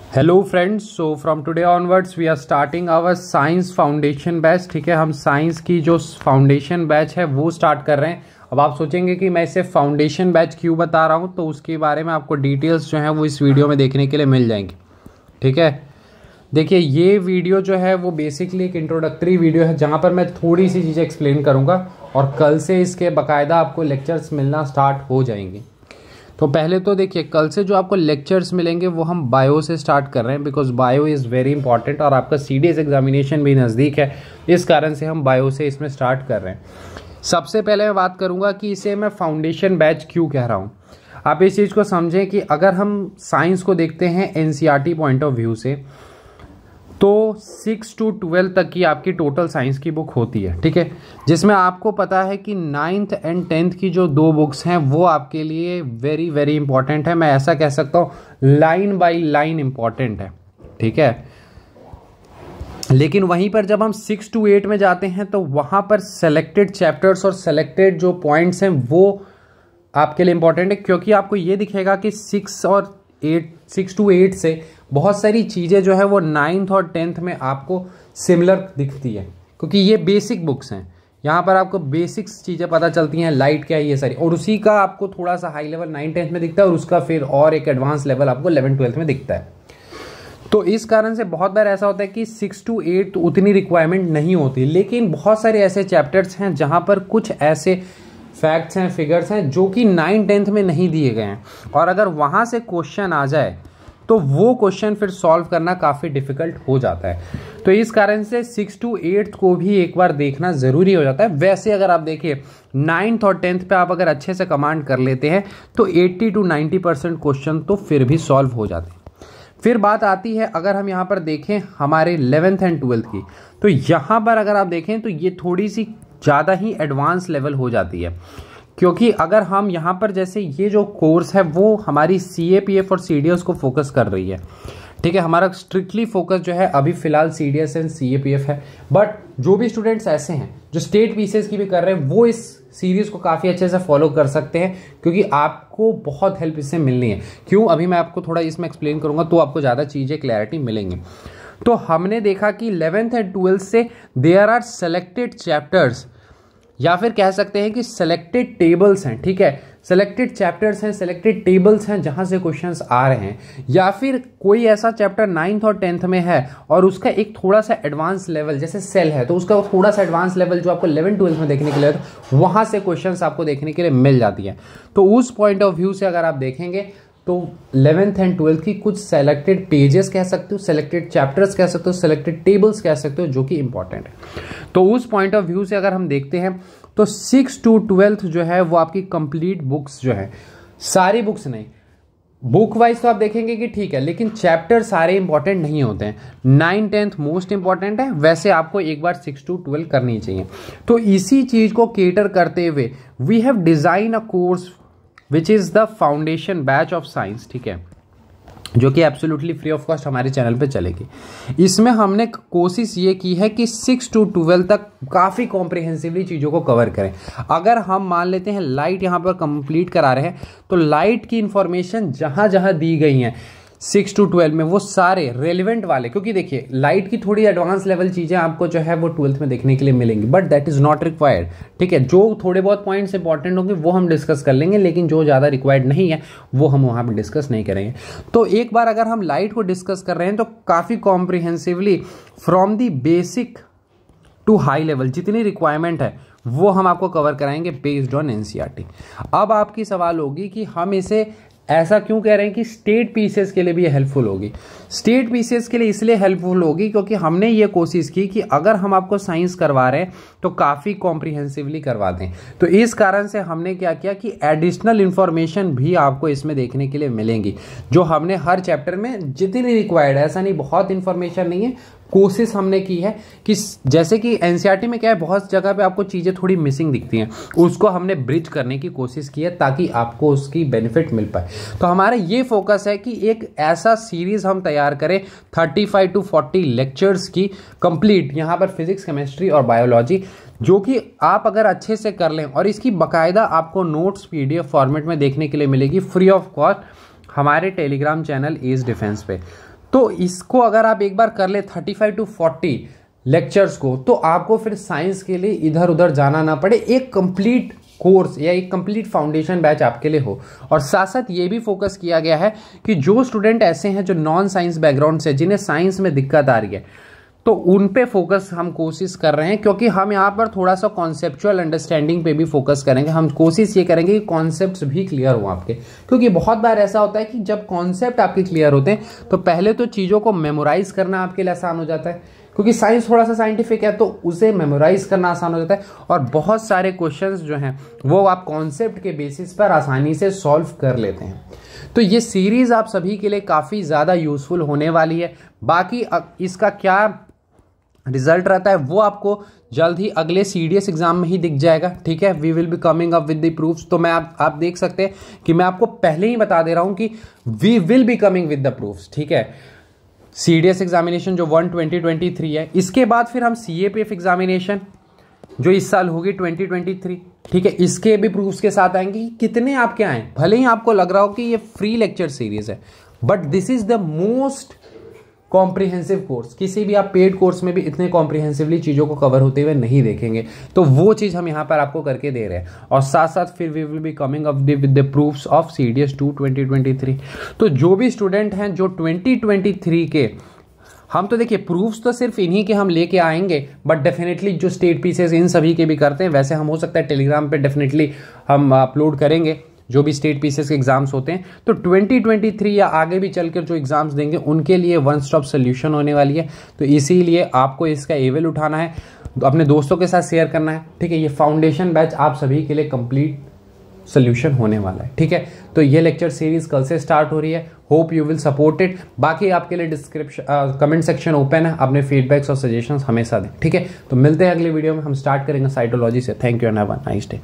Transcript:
Hello friends, so from today onwards we are starting our science foundation batch. ठीक है, हम science की जो फाउंडेशन बैच है वो स्टार्ट कर रहे हैं। अब आप सोचेंगे कि मैं इसे फाउंडेशन बैच क्यों बता रहा हूँ, तो उसके बारे में आपको डिटेल्स जो हैं वो इस वीडियो में देखने के लिए मिल जाएंगी। ठीक है, देखिए ये वीडियो जो है वो बेसिकली एक इंट्रोडक्टरी वीडियो है जहाँ पर मैं थोड़ी सी चीज़ें एक्सप्लेन करूँगा और कल से इसके बाकायदा आपको लेक्चर्स मिलना स्टार्ट हो जाएंगे। तो पहले तो देखिए, कल से जो आपको लेक्चर्स मिलेंगे वो हम बायो से स्टार्ट कर रहे हैं, because bio is very important और आपका सीडीएस एग्जामिनेशन भी नज़दीक है, इस कारण से हम बायो से इसमें स्टार्ट कर रहे हैं। सबसे पहले मैं बात करूंगा कि इसे मैं फाउंडेशन बैच क्यों कह रहा हूँ। आप इस चीज़ को समझें कि अगर हम साइंस को देखते हैं एनसीईआरटी पॉइंट ऑफ व्यू से, तो 6 to 12 तक की आपकी टोटल साइंस की बुक होती है। ठीक है, जिसमें आपको पता है कि 9th and 10th की जो दो बुक्स हैं वो आपके लिए वेरी वेरी इंपॉर्टेंट है। मैं ऐसा कह सकता हूँ लाइन बाय लाइन इंपॉर्टेंट है। ठीक है, लेकिन वहीं पर जब हम 6 to 8 में जाते हैं तो वहाँ पर सेलेक्टेड चैप्टर्स और सेलेक्टेड जो पॉइंट्स हैं वो आपके लिए इंपॉर्टेंट है, क्योंकि आपको ये दिखेगा कि 6 to 8 से बहुत सारी चीज़ें जो है वो 9th और 10th में आपको सिमिलर दिखती है, क्योंकि ये बेसिक बुक्स हैं। यहाँ पर आपको बेसिक्स चीज़ें पता चलती हैं, लाइट क्या है ये सारी, और उसी का आपको थोड़ा सा हाई लेवल 9th-10th में दिखता है और उसका फिर और एक एडवांस लेवल आपको 11th-12th में दिखता है। तो इस कारण से बहुत बार ऐसा होता है कि 6 to 8 तो उतनी रिक्वायरमेंट नहीं होती, लेकिन बहुत सारे ऐसे चैप्टर्स हैं जहाँ पर कुछ ऐसे फैक्ट्स हैं, फिगर्स हैं जो कि 9th-10th में नहीं दिए गए हैं, और अगर वहाँ से क्वेश्चन आ जाए तो वो क्वेश्चन फिर सॉल्व करना काफ़ी डिफिकल्ट हो जाता है। तो इस कारण से 6 to 8 को भी एक बार देखना ज़रूरी हो जाता है। वैसे अगर आप देखिए 9th और 10th पे आप अगर अच्छे से कमांड कर लेते हैं तो 80 to 90% क्वेश्चन तो फिर भी सॉल्व हो जाते हैं। फिर बात आती है, अगर हम यहाँ पर देखें हमारे 11th and 12th की, तो यहाँ पर अगर आप देखें तो ये थोड़ी सी ज़्यादा ही एडवांस लेवल हो जाती है, क्योंकि अगर हम यहाँ पर जैसे ये जो कोर्स है वो हमारी CAPF और CDS को फोकस कर रही है। ठीक है, हमारा स्ट्रिक्टली फोकस जो है अभी फिलहाल CDS एंड CAPF है, बट जो भी स्टूडेंट्स ऐसे हैं जो स्टेट पीसेस की भी कर रहे हैं वो इस सीरीज को काफ़ी अच्छे से फॉलो कर सकते हैं, क्योंकि आपको बहुत हेल्प इससे मिलनी है। क्यों, अभी मैं आपको थोड़ा इसमें एक्सप्लेन करूँगा तो आपको ज़्यादा चीज़ें क्लैरिटी मिलेंगी। तो हमने देखा कि 11th and 12th से देयर आर सेलेक्टेड चैप्टर्स, या फिर कह सकते हैं कि सेलेक्टेड टेबल्स हैं। ठीक है, सेलेक्टेड चैप्टर्स हैं, सेलेक्टेड टेबल्स हैं जहां से क्वेश्चंस आ रहे हैं, या फिर कोई ऐसा चैप्टर 9th और 10th में है और उसका एक थोड़ा सा एडवांस लेवल जैसे सेल है, तो उसका थोड़ा सा एडवांस लेवल जो आपको 11th-12th में देखने के लिए तो वहां से क्वेश्चंस आपको देखने के लिए मिल जाती है। तो उस पॉइंट ऑफ व्यू से अगर आप देखेंगे तो 11th and 12th की कुछ सेलेक्टेड पेजेस कह सकते हो, सेलेक्टेड चैप्टर्स कह सकते हो, सेलेक्टेड टेबल्स कह सकते हो, जो कि इंपॉर्टेंट है। तो उस पॉइंट ऑफ व्यू से अगर हम देखते हैं तो 6 to 12th जो है वो आपकी कंप्लीट बुक्स जो है, सारी बुक्स नहीं, बुक वाइज तो आप देखेंगे कि ठीक है, लेकिन चैप्टर सारे इंपॉर्टेंट नहीं होते हैं। 9th-10th मोस्ट इंपॉर्टेंट है, वैसे आपको एक बार 6 to 12 करनी चाहिए। तो इसी चीज को केटर करते हुए we have design a course which is the foundation batch of science. ठीक है, जो कि एब्सोल्युटली फ्री ऑफ कॉस्ट हमारे चैनल पे चलेगी। इसमें हमने कोशिश ये की है कि 6 to 12 तक काफ़ी कॉम्प्रिहेंसिवली चीज़ों को कवर करें। अगर हम मान लेते हैं लाइट यहाँ पर कंप्लीट करा रहे हैं, तो लाइट की इंफॉर्मेशन जहाँ जहाँ दी गई हैं 6 to 12 में वो सारे रेलिवेंट वाले, क्योंकि देखिए लाइट की थोड़ी एडवांस लेवल चीज़ें आपको जो है वो 12th में देखने के लिए मिलेंगी, but that is not required. ठीक है, जो थोड़े बहुत पॉइंट्स इंपॉर्टेंट होंगे वो हम डिस्कस कर लेंगे, लेकिन जो ज़्यादा रिक्वायर्ड नहीं है वो हम वहाँ पर डिस्कस नहीं करेंगे। तो एक बार अगर हम लाइट को डिस्कस कर रहे हैं तो काफ़ी comprehensively from the basic to high level जितनी रिक्वायरमेंट है वो हम आपको कवर कराएंगे बेस्ड ऑन NCERT। अब आपकी सवाल होगी कि हम इसे ऐसा क्यों कह रहे हैं कि स्टेट पीसेस के लिए भी हेल्पफुल होगी। स्टेट पीसेस के लिए इसलिए हेल्पफुल होगी क्योंकि हमने ये कोशिश की कि अगर हम आपको साइंस करवा रहे हैं तो काफ़ी कॉम्प्रिहेंसिवली करवा दें। तो इस कारण से हमने क्या किया कि एडिशनल इन्फॉर्मेशन भी आपको इसमें देखने के लिए मिलेंगी, जो हमने हर चैप्टर में जितनी रिक्वायर्ड है, ऐसा नहीं बहुत इन्फॉर्मेशन नहीं है, कोशिश हमने की है कि जैसे कि NCERT में क्या है, बहुत जगह पे आपको चीज़ें थोड़ी मिसिंग दिखती हैं, उसको हमने ब्रिज करने की कोशिश की है ताकि आपको उसकी बेनिफिट मिल पाए। तो हमारा ये फोकस है कि एक ऐसा सीरीज हम तैयार करें 35 to 40 लेक्चर्स की कंप्लीट, यहाँ पर फिजिक्स, केमिस्ट्री और बायोलॉजी, जो कि आप अगर अच्छे से कर लें और इसकी बाकायदा आपको नोट्स PDF फॉर्मेट में देखने के लिए मिलेगी फ्री ऑफ कॉस्ट हमारे टेलीग्राम चैनल एज डिफेंस पे। तो इसको अगर आप एक बार कर ले 35 to 40 लेक्चर्स को, तो आपको फिर साइंस के लिए इधर उधर जाना ना पड़े, एक कंप्लीट कोर्स या एक कंप्लीट फाउंडेशन बैच आपके लिए हो। और साथ साथ ये भी फोकस किया गया है कि जो स्टूडेंट ऐसे हैं जो नॉन साइंस बैकग्राउंड से, जिन्हें साइंस में दिक्कत आ रही है, तो उन पे फोकस हम कोशिश कर रहे हैं, क्योंकि हम यहाँ पर थोड़ा सा कॉन्सेप्चुअल अंडरस्टैंडिंग पे भी फोकस करेंगे। हम कोशिश ये करेंगे कि कॉन्सेप्ट्स भी क्लियर हो आपके, क्योंकि बहुत बार ऐसा होता है कि जब कॉन्सेप्ट आपके क्लियर होते हैं तो पहले तो चीज़ों को मेमोराइज करना आपके लिए आसान हो जाता है, क्योंकि साइंस थोड़ा सा साइंटिफिक है, तो उसे मेमोराइज करना आसान हो जाता है, और बहुत सारे क्वेश्चंस जो हैं वो आप कॉन्सेप्ट के बेसिस पर आसानी से सॉल्व कर लेते हैं। तो ये सीरीज आप सभी के लिए काफ़ी ज़्यादा यूजफुल होने वाली है। बाकी इसका क्या रिजल्ट रहता है वो आपको जल्द ही अगले CDS एग्जाम में ही दिख जाएगा, ठीक है। We will be coming up with the proofs. तो मैं आप देख सकते हैं कि मैं आपको पहले ही बता दे रहा हूं कि we will be coming with the proofs, ठीक है। CDS एग्जामिनेशन जो 2023 है, इसके बाद फिर हम CAPF एग्जामिनेशन जो इस साल होगी 2023, ठीक है, इसके भी प्रूफ्स के साथ आएंगे। कितने आपके आए, भले ही आपको लग रहा हो कि ये फ्री लेक्चर सीरीज है, but this is the most comprehensive course. किसी भी आप पेड कोर्स में भी इतने कॉम्प्रिहेंसिवली चीज़ों को कवर होते हुए नहीं देखेंगे, तो वो चीज़ हम यहाँ पर आपको करके दे रहे हैं। और साथ साथ फिर we will be coming up with the proofs of CDS 2 2023। तो जो भी स्टूडेंट हैं जो 2023 के, हम तो देखिए प्रूफ्स तो सिर्फ इन्हीं के हम लेके आएंगे, बट डेफिनेटली जो स्टेट पीसेस इन सभी के भी करते हैं, वैसे हम हो सकता है टेलीग्राम पे डेफिनेटली हम अपलोड करेंगे जो भी स्टेट पीसेस के एग्जाम्स होते हैं। तो 2023 या आगे भी चलकर जो एग्जाम्स देंगे उनके लिए वन स्टॉप सोल्यूशन होने वाली है। तो इसीलिए आपको इसका एवेल उठाना है, अपने दोस्तों के साथ शेयर करना है, ठीक है। ये फाउंडेशन बैच आप सभी के लिए कंप्लीट सोल्यूशन होने वाला है, ठीक है। तो ये लेक्चर सीरीज कल से स्टार्ट हो रही है, hope you will support it. बाकी आपके लिए डिस्क्रिप्शन कमेंट सेक्शन ओपन है, अपने फीडबैक्स और सजेशंस हमेशा दें, ठीक है। तो मिलते हैं अगले वीडियो में, हम स्टार्ट करेंगे साइटोलॉजी से। Thank you and have a nice day.